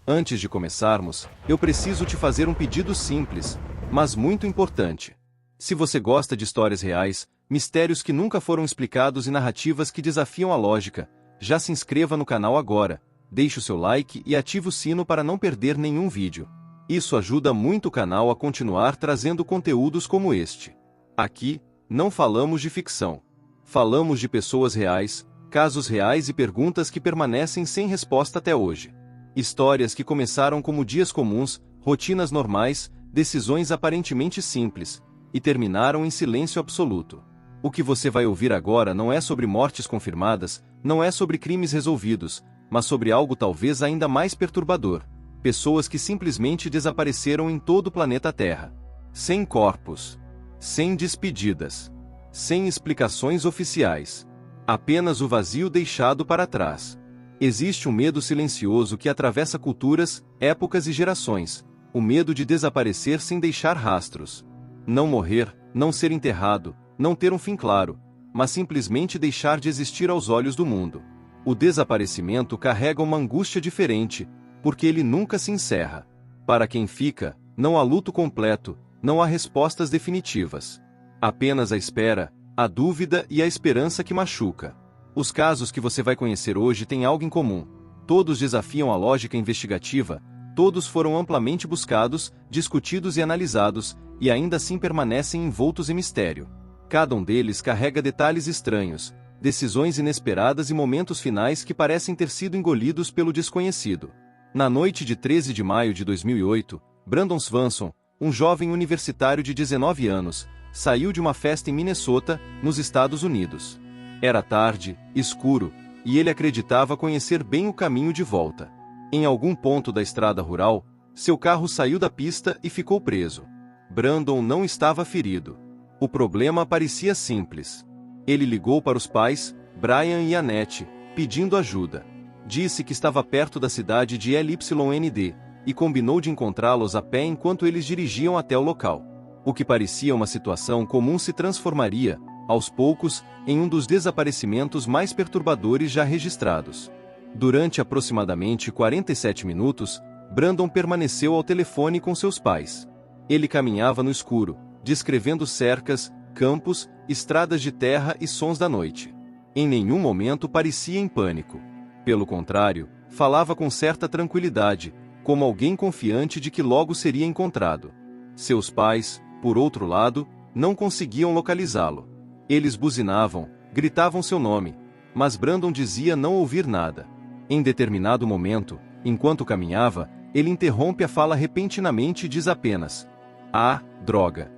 Antes de começarmos, eu preciso te fazer um pedido simples, mas muito importante. Se você gosta de histórias reais, mistérios que nunca foram explicados e narrativas que desafiam a lógica, já se inscreva no canal agora, deixe o seu like e ative o sino para não perder nenhum vídeo. Isso ajuda muito o canal a continuar trazendo conteúdos como este. Aqui, não falamos de ficção. Falamos de pessoas reais, casos reais e perguntas que permanecem sem resposta até hoje. Histórias que começaram como dias comuns, rotinas normais, decisões aparentemente simples, e terminaram em silêncio absoluto. O que você vai ouvir agora não é sobre mortes confirmadas, não é sobre crimes resolvidos, mas sobre algo talvez ainda mais perturbador. Pessoas que simplesmente desapareceram em todo o planeta Terra. Sem corpos. Sem despedidas. Sem explicações oficiais. Apenas o vazio deixado para trás. Existe um medo silencioso que atravessa culturas, épocas e gerações. O medo de desaparecer sem deixar rastros. Não morrer, não ser enterrado, não ter um fim claro, mas simplesmente deixar de existir aos olhos do mundo. O desaparecimento carrega uma angústia diferente, porque ele nunca se encerra. Para quem fica, não há luto completo, não há respostas definitivas. Apenas a espera, a dúvida e a esperança que machuca. Os casos que você vai conhecer hoje têm algo em comum. Todos desafiam a lógica investigativa, todos foram amplamente buscados, discutidos e analisados, e ainda assim permanecem envoltos em mistério. Cada um deles carrega detalhes estranhos, decisões inesperadas e momentos finais que parecem ter sido engolidos pelo desconhecido. Na noite de 13 de maio de 2008, Brandon Swanson, um jovem universitário de 19 anos, saiu de uma festa em Minnesota, nos Estados Unidos. Era tarde, escuro, e ele acreditava conhecer bem o caminho de volta. Em algum ponto da estrada rural, seu carro saiu da pista e ficou preso. Brandon não estava ferido. O problema parecia simples. Ele ligou para os pais, Brian e Annette, pedindo ajuda. Disse que estava perto da cidade de LYND, e combinou de encontrá-los a pé enquanto eles dirigiam até o local. O que parecia uma situação comum se transformaria, aos poucos, em um dos desaparecimentos mais perturbadores já registrados. Durante aproximadamente 47 minutos, Brandon permaneceu ao telefone com seus pais. Ele caminhava no escuro, descrevendo cercas, campos, estradas de terra e sons da noite. Em nenhum momento parecia em pânico. Pelo contrário, falava com certa tranquilidade, como alguém confiante de que logo seria encontrado. Seus pais, por outro lado, não conseguiam localizá-lo. Eles buzinavam, gritavam seu nome, mas Brandon dizia não ouvir nada. Em determinado momento, enquanto caminhava, ele interrompe a fala repentinamente e diz apenas: "Ah, droga."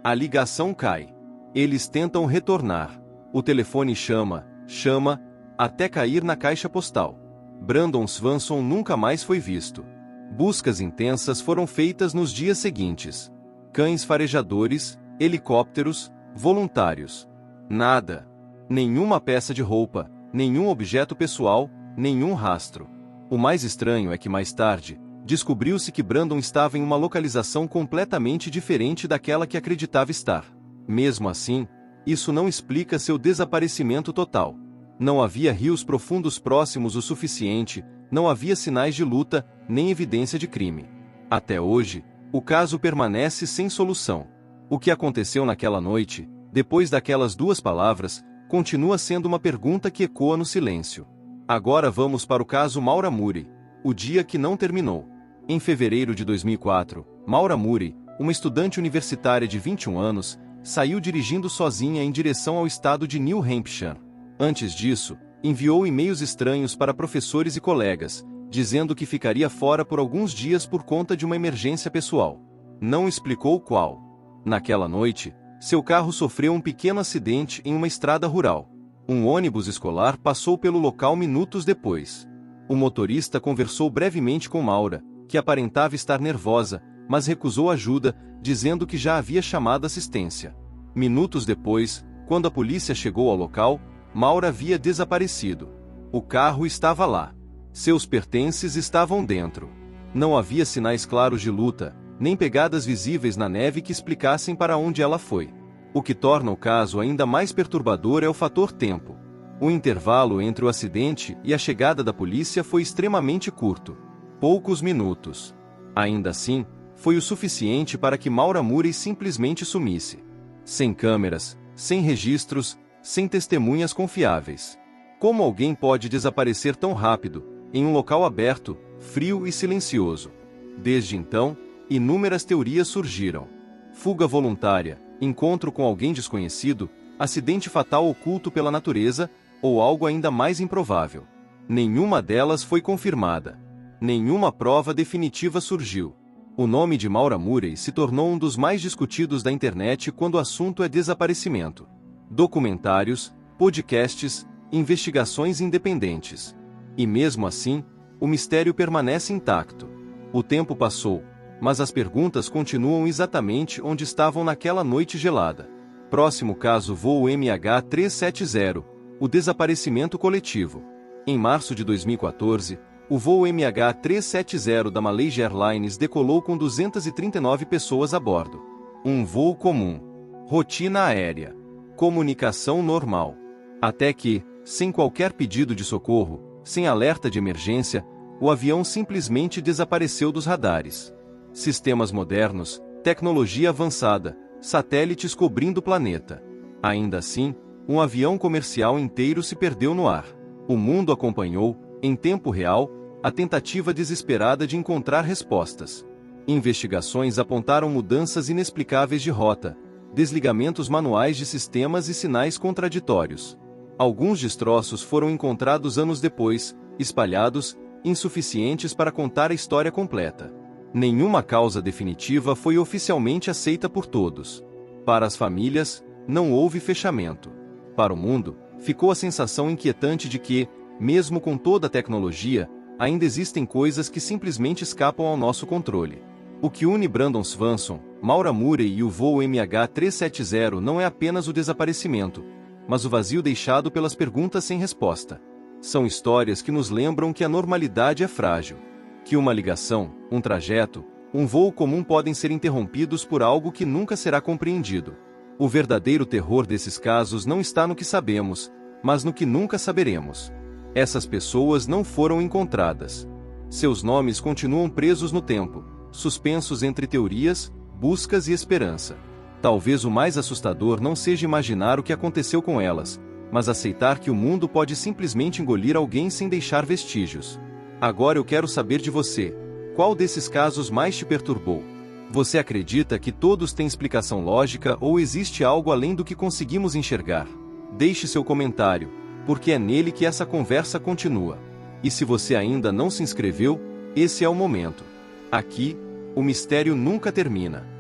A ligação cai. Eles tentam retornar. O telefone chama, até cair na caixa postal. Brandon Swanson nunca mais foi visto. Buscas intensas foram feitas nos dias seguintes. Cães farejadores, helicópteros, voluntários. Nada. Nenhuma peça de roupa, nenhum objeto pessoal, nenhum rastro. O mais estranho é que mais tarde, descobriu-se que Brandon estava em uma localização completamente diferente daquela que acreditava estar. Mesmo assim, isso não explica seu desaparecimento total. Não havia rios profundos próximos o suficiente, não havia sinais de luta, nem evidência de crime. Até hoje, o caso permanece sem solução. O que aconteceu naquela noite, depois daquelas duas palavras, continua sendo uma pergunta que ecoa no silêncio. Agora vamos para o caso Maura Murray, o dia que não terminou. Em fevereiro de 2004, Maura Murray, uma estudante universitária de 21 anos, saiu dirigindo sozinha em direção ao estado de New Hampshire. Antes disso, enviou e-mails estranhos para professores e colegas, dizendo que ficaria fora por alguns dias por conta de uma emergência pessoal. Não explicou qual. Naquela noite, seu carro sofreu um pequeno acidente em uma estrada rural. Um ônibus escolar passou pelo local minutos depois. O motorista conversou brevemente com Maura, que aparentava estar nervosa, mas recusou ajuda, dizendo que já havia chamado assistência. Minutos depois, quando a polícia chegou ao local, Maura havia desaparecido. O carro estava lá. Seus pertences estavam dentro. Não havia sinais claros de luta, nem pegadas visíveis na neve que explicassem para onde ela foi. O que torna o caso ainda mais perturbador é o fator tempo. O intervalo entre o acidente e a chegada da polícia foi extremamente curto. Poucos minutos. Ainda assim, foi o suficiente para que Maura Murray simplesmente sumisse. Sem câmeras, sem registros, sem testemunhas confiáveis. Como alguém pode desaparecer tão rápido, em um local aberto, frio e silencioso? Desde então, inúmeras teorias surgiram. Fuga voluntária, encontro com alguém desconhecido, acidente fatal oculto pela natureza, ou algo ainda mais improvável. Nenhuma delas foi confirmada. Nenhuma prova definitiva surgiu. O nome de Maura Murray se tornou um dos mais discutidos da internet quando o assunto é desaparecimento. Documentários, podcasts, investigações independentes. E mesmo assim, o mistério permanece intacto. O tempo passou, mas as perguntas continuam exatamente onde estavam naquela noite gelada. Próximo caso: voo MH370, o desaparecimento coletivo. Em março de 2014, o voo MH370 da Malaysia Airlines decolou com 239 pessoas a bordo. Um voo comum. Rotina aérea. Comunicação normal. Até que, sem qualquer pedido de socorro, sem alerta de emergência, o avião simplesmente desapareceu dos radares. Sistemas modernos, tecnologia avançada, satélites cobrindo o planeta. Ainda assim, um avião comercial inteiro se perdeu no ar. O mundo acompanhou, em tempo real, a tentativa desesperada de encontrar respostas. Investigações apontaram mudanças inexplicáveis de rota, desligamentos manuais de sistemas e sinais contraditórios. Alguns destroços foram encontrados anos depois, espalhados, insuficientes para contar a história completa. Nenhuma causa definitiva foi oficialmente aceita por todos. Para as famílias, não houve fechamento. Para o mundo, ficou a sensação inquietante de que, mesmo com toda a tecnologia, ainda existem coisas que simplesmente escapam ao nosso controle. O que une Brandon Swanson, Maura Murray e o voo MH370 não é apenas o desaparecimento, mas o vazio deixado pelas perguntas sem resposta. São histórias que nos lembram que a normalidade é frágil. Que uma ligação, um trajeto, um voo comum podem ser interrompidos por algo que nunca será compreendido. O verdadeiro terror desses casos não está no que sabemos, mas no que nunca saberemos. Essas pessoas não foram encontradas. Seus nomes continuam presos no tempo, suspensos entre teorias, buscas e esperança. Talvez o mais assustador não seja imaginar o que aconteceu com elas, mas aceitar que o mundo pode simplesmente engolir alguém sem deixar vestígios. Agora eu quero saber de você. Qual desses casos mais te perturbou? Você acredita que todos têm explicação lógica ou existe algo além do que conseguimos enxergar? Deixe seu comentário, porque é nele que essa conversa continua. E se você ainda não se inscreveu, esse é o momento. Aqui, o mistério nunca termina.